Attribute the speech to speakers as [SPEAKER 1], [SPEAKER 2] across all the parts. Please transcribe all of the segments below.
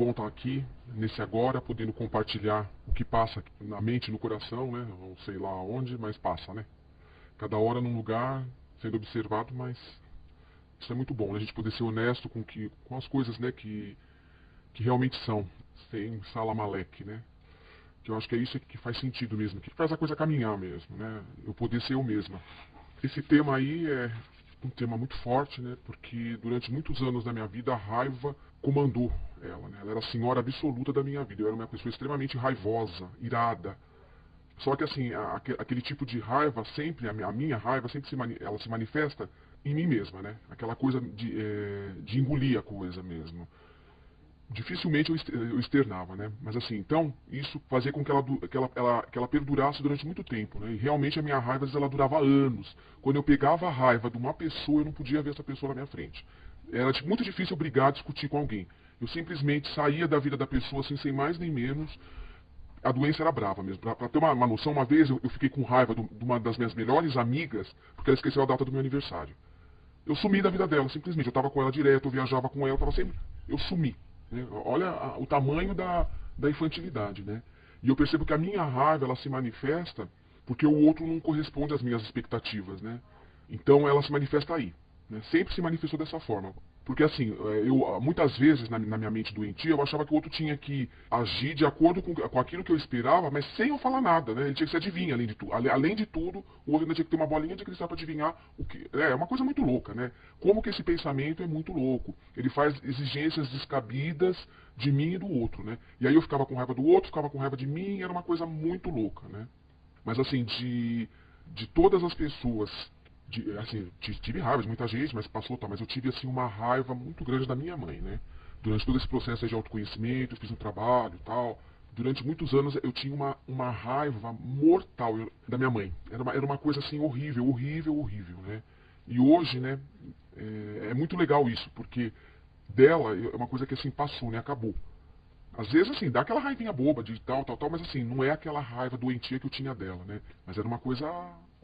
[SPEAKER 1] Bom estar aqui, nesse agora, podendo compartilhar o que passa na mente e no coração, né? Ou sei lá onde, mas passa, né? Cada hora num lugar, sendo observado, mas isso é muito bom, né? A gente poder ser honesto com as coisas, né? Que realmente são, sem salamaleque, né? Que eu acho que é isso que faz sentido mesmo, que faz a coisa caminhar mesmo, né? Eu poder ser eu mesma. Esse tema aí é um tema muito forte, né? Porque durante muitos anos da minha vida a raiva comandou ela, né? Ela era a senhora absoluta da minha vida. Eu era uma pessoa extremamente raivosa, irada. Só que assim, aquele tipo de raiva sempre, a minha raiva sempre ela se manifesta em mim mesma, né? Aquela coisa de engolir a coisa mesmo. Dificilmente eu externava, né? Mas assim, então, isso fazia com que ela perdurasse durante muito tempo, né? E realmente a minha raiva, às vezes, ela durava anos. Quando eu pegava a raiva de uma pessoa, eu não podia ver essa pessoa na minha frente. Era muito difícil eu brigar, discutir com alguém. Eu simplesmente saía da vida da pessoa, assim, sem mais nem menos. A doença era brava mesmo. Pra ter uma noção, uma vez eu fiquei com raiva de uma das minhas melhores amigas, porque ela esqueceu a data do meu aniversário. Eu sumi da vida dela, simplesmente. Eu estava com ela direto, eu viajava com ela, tava sempre. Eu sumi. Né? Olha o tamanho da infantilidade, né? E eu percebo que a minha raiva, ela se manifesta porque o outro não corresponde às minhas expectativas, né? Então ela se manifesta aí. Né? Sempre se manifestou dessa forma. Porque assim, eu muitas vezes na minha mente doentia, eu achava que o outro tinha que agir de acordo com aquilo que eu esperava, mas sem eu falar nada, né? Ele tinha que ser adivinha, além de tudo. Além de tudo, o outro ainda tinha que ter uma bolinha de cristal para adivinhar o que. É uma coisa muito louca, né? Como que esse pensamento é muito louco. Ele faz exigências descabidas de mim e do outro, né? E aí eu ficava com raiva do outro, ficava com raiva de mim, era uma coisa muito louca, né? Mas assim, de todas as pessoas, assim, tive raiva de muita gente, mas passou, tá, mas eu tive assim uma raiva muito grande da minha mãe, né? Durante todo esse processo de autoconhecimento, eu fiz um trabalho e tal. Durante muitos anos eu tinha uma raiva mortal da minha mãe. Era uma coisa assim horrível, horrível, horrível, né? E hoje, né, é muito legal isso, porque dela é uma coisa que assim passou, né? Acabou. Às vezes, assim, dá aquela raivinha boba de tal, tal, tal, mas assim, não é aquela raiva doentia que eu tinha dela, né? Mas era uma coisa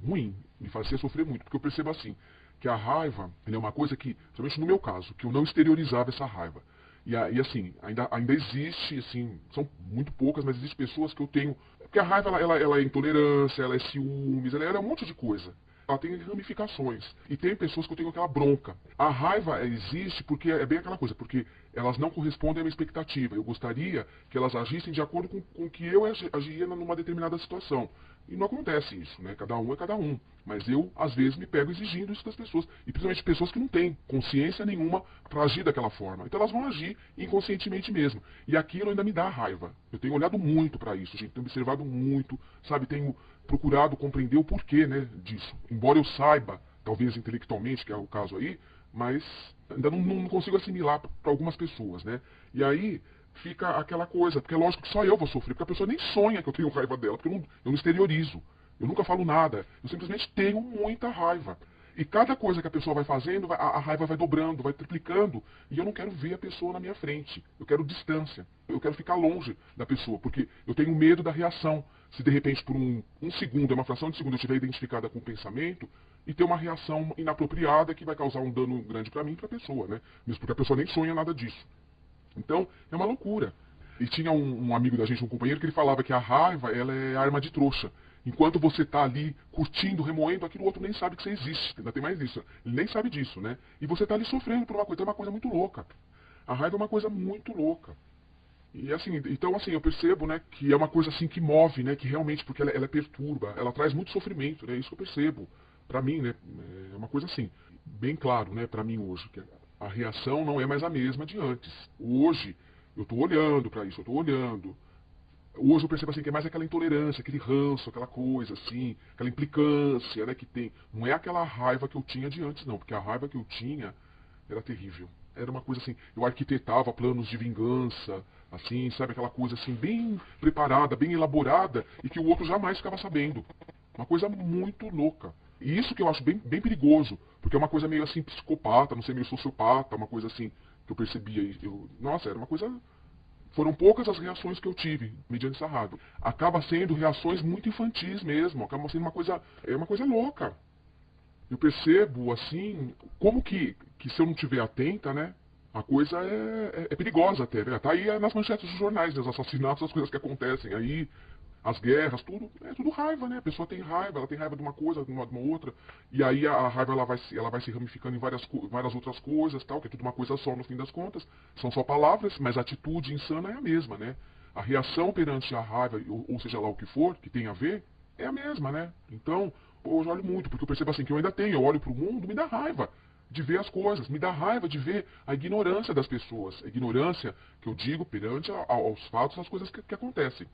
[SPEAKER 1] ruim, me fazia sofrer muito, porque eu percebo assim, que a raiva, é uma coisa que, principalmente no meu caso, que eu não exteriorizava essa raiva. E assim, ainda existe, assim, são muito poucas, mas existem pessoas que eu tenho. Porque a raiva, ela é intolerância, ela é ciúmes, ela é um monte de coisa. Ela tem ramificações. E tem pessoas que eu tenho aquela bronca. A raiva existe porque é bem aquela coisa, porque elas não correspondem à minha expectativa. Eu gostaria que elas agissem de acordo com que eu agiria numa determinada situação. E não acontece isso, né? Cada um é cada um. Mas eu, às vezes, me pego exigindo isso das pessoas. E principalmente pessoas que não têm consciência nenhuma para agir daquela forma. Então elas vão agir inconscientemente mesmo. E aquilo ainda me dá raiva. Eu tenho olhado muito para isso, gente. Tenho observado muito, sabe? Tenho procurado compreender o porquê, né, disso. Embora eu saiba, talvez intelectualmente, que é o caso aí, mas ainda não consigo assimilar para algumas pessoas, né? E aí fica aquela coisa, porque é lógico que só eu vou sofrer, porque a pessoa nem sonha que eu tenho raiva dela, porque eu não exteriorizo. Eu nunca falo nada. Eu simplesmente tenho muita raiva. E cada coisa que a pessoa vai fazendo, a raiva vai dobrando, vai triplicando. E eu não quero ver a pessoa na minha frente. Eu quero distância. Eu quero ficar longe da pessoa, porque eu tenho medo da reação. Se de repente por um segundo, uma fração de segundo, eu estiver identificada com o pensamento, e ter uma reação inapropriada que vai causar um dano grande para mim e para a pessoa, né? Mesmo porque a pessoa nem sonha nada disso. Então, é uma loucura. E tinha um amigo da gente, um companheiro, que ele falava que a raiva, ela é arma de trouxa. Enquanto você está ali curtindo, remoendo, aquilo o outro nem sabe que você existe. Ainda tem mais isso. Ele nem sabe disso, né? E você está ali sofrendo por uma coisa. Então é uma coisa muito louca. A raiva é uma coisa muito louca. E assim, então assim, eu percebo, né, que é uma coisa assim que move, né, que realmente, porque ela perturba, ela traz muito sofrimento, né? Isso que eu percebo. Pra mim, né, é uma coisa assim, bem claro, né, pra mim hoje, que a reação não é mais a mesma de antes. Hoje, eu tô olhando pra isso, eu tô olhando. Hoje eu percebo assim que é mais aquela intolerância, aquele ranço, aquela coisa assim, aquela implicância, né, que tem. Não é aquela raiva que eu tinha de antes, não, porque a raiva que eu tinha era terrível. Era uma coisa assim, eu arquitetava planos de vingança, assim, sabe, aquela coisa assim, bem preparada, bem elaborada, e que o outro jamais ficava sabendo. Uma coisa muito louca. E isso que eu acho bem perigoso, porque é uma coisa meio assim, psicopata, não sei, meio sociopata, uma coisa assim, que eu percebia. Nossa, era uma coisa. Foram poucas as reações que eu tive mediante essa raiva. Acaba sendo reações muito infantis mesmo, acaba sendo uma coisa. É uma coisa louca. Eu percebo, assim, como que se eu não estiver atenta, né? A coisa é perigosa até, né? Tá aí nas manchetes dos jornais, né? Os assassinatos, as coisas que acontecem aí, as guerras, tudo, é tudo raiva, né? A pessoa tem raiva, ela tem raiva de uma coisa, de uma outra, e aí a raiva ela vai se ramificando em várias outras coisas, tal, que é tudo uma coisa só no fim das contas. São só palavras, mas a atitude insana é a mesma, né? A reação perante a raiva, ou seja lá o que for, que tem a ver, é a mesma, né? Então, hoje eu olho muito, porque eu percebo assim que eu ainda tenho, eu olho pro mundo, me dá raiva de ver as coisas, me dá raiva de ver a ignorância das pessoas, a ignorância que eu digo perante aos fatos, às coisas que acontecem.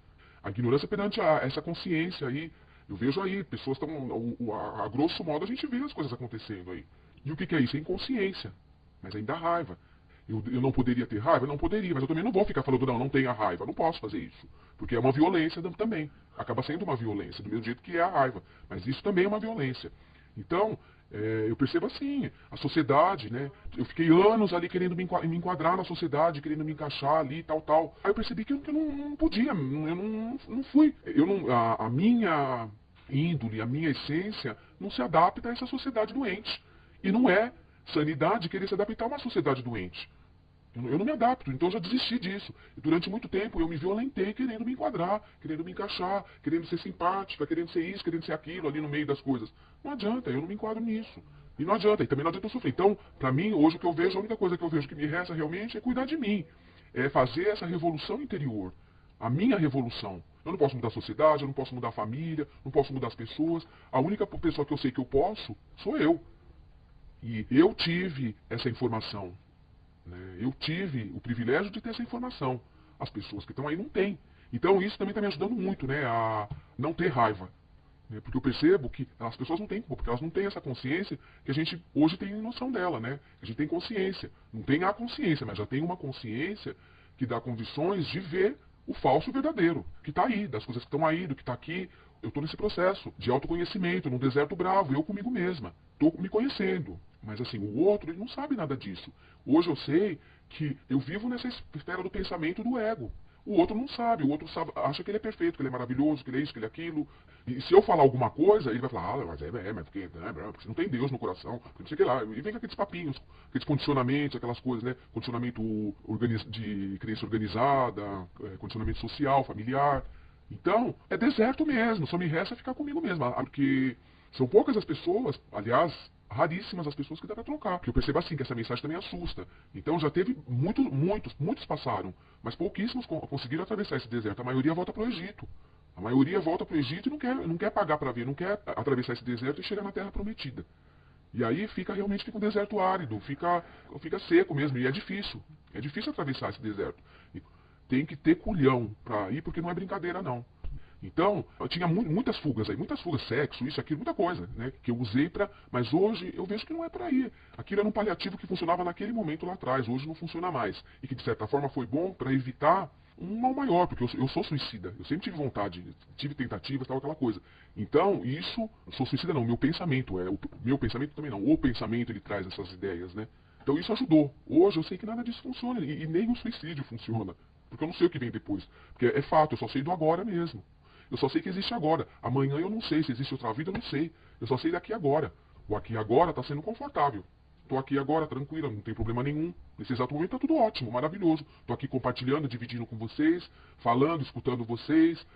[SPEAKER 1] A ignorância perante essa consciência aí, eu vejo aí, pessoas estão, a grosso modo a gente vê as coisas acontecendo aí. E o que é isso? É inconsciência, mas ainda dá raiva. Eu não poderia ter raiva? Não poderia, mas eu também não vou ficar falando, não tenha raiva, não posso fazer isso. Porque é uma violência também, acaba sendo uma violência, do mesmo jeito que é a raiva, mas isso também é uma violência. Então, eu percebo assim, a sociedade, né? Eu fiquei anos ali querendo me enquadrar na sociedade, querendo me encaixar ali, tal, tal. Aí eu percebi que eu não podia, eu não fui. A minha índole, a minha essência não se adapta a essa sociedade doente. E não é sanidade querer se adaptar a uma sociedade doente. Eu não me adapto, então eu já desisti disso. E durante muito tempo eu me violentei querendo me enquadrar, querendo me encaixar, querendo ser simpática, querendo ser isso, querendo ser aquilo ali no meio das coisas. Não adianta, eu não me enquadro nisso. E não adianta, e também não adianta eu sofrer. Então, pra mim, hoje o que eu vejo, a única coisa que eu vejo que me resta realmente é cuidar de mim. É fazer essa revolução interior. A minha revolução. Eu não posso mudar a sociedade, eu não posso mudar a família, não posso mudar as pessoas. A única pessoa que eu sei que eu posso sou eu. E eu tive essa informação. Né? Eu tive o privilégio de ter essa informação. As pessoas que estão aí não têm. Então isso também está me ajudando muito, né, a não ter raiva. Né? Porque eu percebo que as pessoas não têm, porque elas não têm essa consciência que a gente hoje tem noção dela, né? A gente tem consciência. Não tem a consciência, mas já tem uma consciência que dá condições de ver o falso e o verdadeiro, que está aí, das coisas que estão aí, do que está aqui. Eu estou nesse processo de autoconhecimento, num deserto bravo, eu comigo mesma. Estou me conhecendo. Mas assim, o outro, ele não sabe nada disso. Hoje eu sei que eu vivo nessa esfera do pensamento do ego. O outro não sabe, o outro sabe, acha que ele é perfeito, que ele é maravilhoso, que ele é isso, que ele é aquilo. E se eu falar alguma coisa, ele vai falar, mas porque, né, porque você não tem Deus no coração, porque não sei o que lá. E vem com aqueles papinhos, aqueles condicionamentos, aquelas coisas, né? Condicionamento de crença organizada, condicionamento social, familiar. Então, é deserto mesmo, só me resta ficar comigo mesmo. Porque são poucas as pessoas, aliás, raríssimas as pessoas que dá pra trocar. Porque eu percebo assim, que essa mensagem também assusta. Então já teve muitos passaram, mas pouquíssimos conseguiram atravessar esse deserto. A maioria volta pro Egito. A maioria volta pro Egito e não quer pagar para ver, não quer atravessar esse deserto e chegar na Terra Prometida. E aí realmente fica um deserto árido, fica seco mesmo, e é difícil. É difícil atravessar esse deserto. E tem que ter culhão para ir, porque não é brincadeira não. Então, eu tinha muitas fugas aí, sexo, isso, aquilo, muita coisa, né? Que eu usei para. Mas hoje eu vejo que não é para ir. Aquilo era um paliativo que funcionava naquele momento lá atrás, hoje não funciona mais. E que de certa forma foi bom para evitar um mal maior, porque eu sou suicida. Eu sempre tive vontade, tive tentativas, tal, aquela coisa. Então, isso, eu sou suicida não, meu pensamento, meu pensamento também não, o pensamento ele traz essas ideias, né? Então isso ajudou. Hoje eu sei que nada disso funciona, e nem o suicídio funciona. Porque eu não sei o que vem depois. Porque é fato, eu só sei do agora mesmo. Eu só sei que existe agora. Amanhã eu não sei. Se existe outra vida, eu não sei. Eu só sei daqui agora. O aqui agora está sendo confortável. Estou aqui agora, tranquila, não tem problema nenhum. Nesse exato momento está tudo ótimo, maravilhoso. Estou aqui compartilhando, dividindo com vocês, falando, escutando vocês,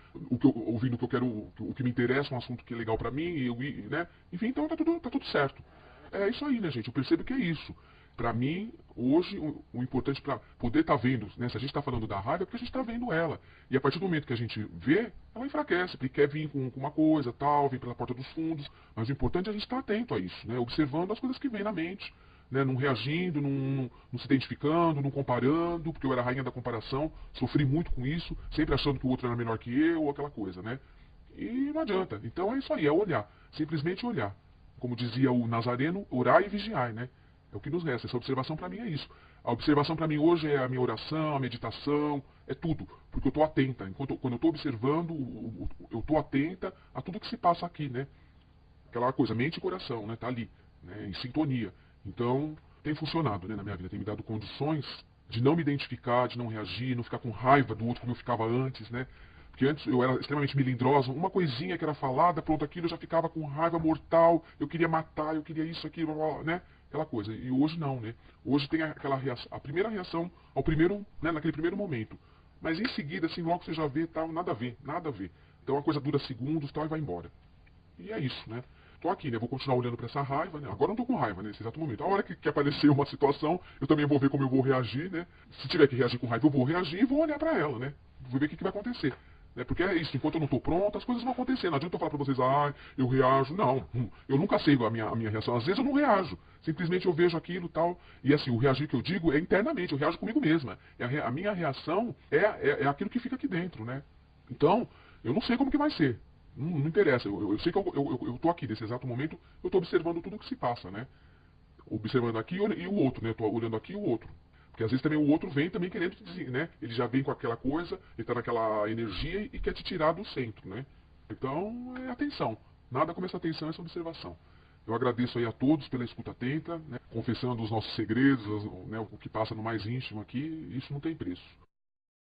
[SPEAKER 1] ouvindo o que eu quero, o que me interessa, um assunto que é legal para mim, né? Enfim, então tá tudo certo. É isso aí, né, gente? Eu percebo que é isso. Para mim, hoje, o importante para poder estar vendo, né? Se a gente está falando da raiva, é porque a gente está vendo ela. E a partir do momento que a gente vê, ela enfraquece, porque quer vir com uma coisa, tal, vem pela porta dos fundos. Mas o importante é a gente estar atento a isso, né? Observando as coisas que vêm na mente, né? Não reagindo, não se identificando, não comparando, porque eu era a rainha da comparação, sofri muito com isso, sempre achando que o outro era melhor que eu, ou aquela coisa, né? E não adianta. Então é isso aí, é olhar. Simplesmente olhar. Como dizia o Nazareno, orar e vigiar, né? É o que nos resta. Essa observação para mim é isso. A observação para mim hoje é a minha oração, a meditação, é tudo. Porque eu estou atenta. Quando eu estou observando, eu estou atenta a tudo que se passa aqui, né? Aquela coisa, mente e coração, né? Tá ali, né? Em sintonia. Então, tem funcionado, né, na minha vida. Tem me dado condições de não me identificar, de não reagir, não ficar com raiva do outro como eu ficava antes, né? Porque antes eu era extremamente melindrosa, uma coisinha que era falada, pronto, aquilo eu já ficava com raiva mortal, eu queria matar, eu queria isso, aquilo, né? aquela coisa. E hoje não, né? Hoje tem aquela reação, a primeira reação ao primeiro, né, naquele primeiro momento. Mas em seguida, assim, logo você já vê, tal, nada a ver, nada a ver. Então a coisa dura segundos, tal, e vai embora. E é isso, né? Tô aqui, né? Vou continuar olhando para essa raiva, né? Agora eu não tô com raiva, né? Nesse exato momento. A hora que aparecer uma situação, eu também vou ver como eu vou reagir, né? Se tiver que reagir com raiva, eu vou reagir e vou olhar para ela, né? Vou ver o que vai acontecer. Né? Porque é isso, enquanto eu não tô pronto, as coisas vão acontecer. Não adianta eu falar para vocês, eu reajo. Não, eu nunca sei a minha reação. Às vezes eu não reajo. Simplesmente eu vejo aquilo e tal. E assim, o reagir que eu digo é internamente, eu reajo comigo mesma. A minha reação é aquilo que fica aqui dentro, né? Então, eu não sei como que vai ser. Não interessa, eu sei que eu tô aqui, nesse exato momento, eu tô observando tudo o que se passa, né? Observando aqui e o outro, né? Eu tô olhando aqui e o outro. Porque às vezes também o outro vem também querendo te dizer, né? Ele já vem com aquela coisa, ele tá naquela energia e quer te tirar do centro, né? Então, é atenção. Nada como essa atenção, essa observação. Eu agradeço aí a todos pela escuta atenta, né? Confessando os nossos segredos, né? O que passa no mais íntimo aqui, isso não tem preço.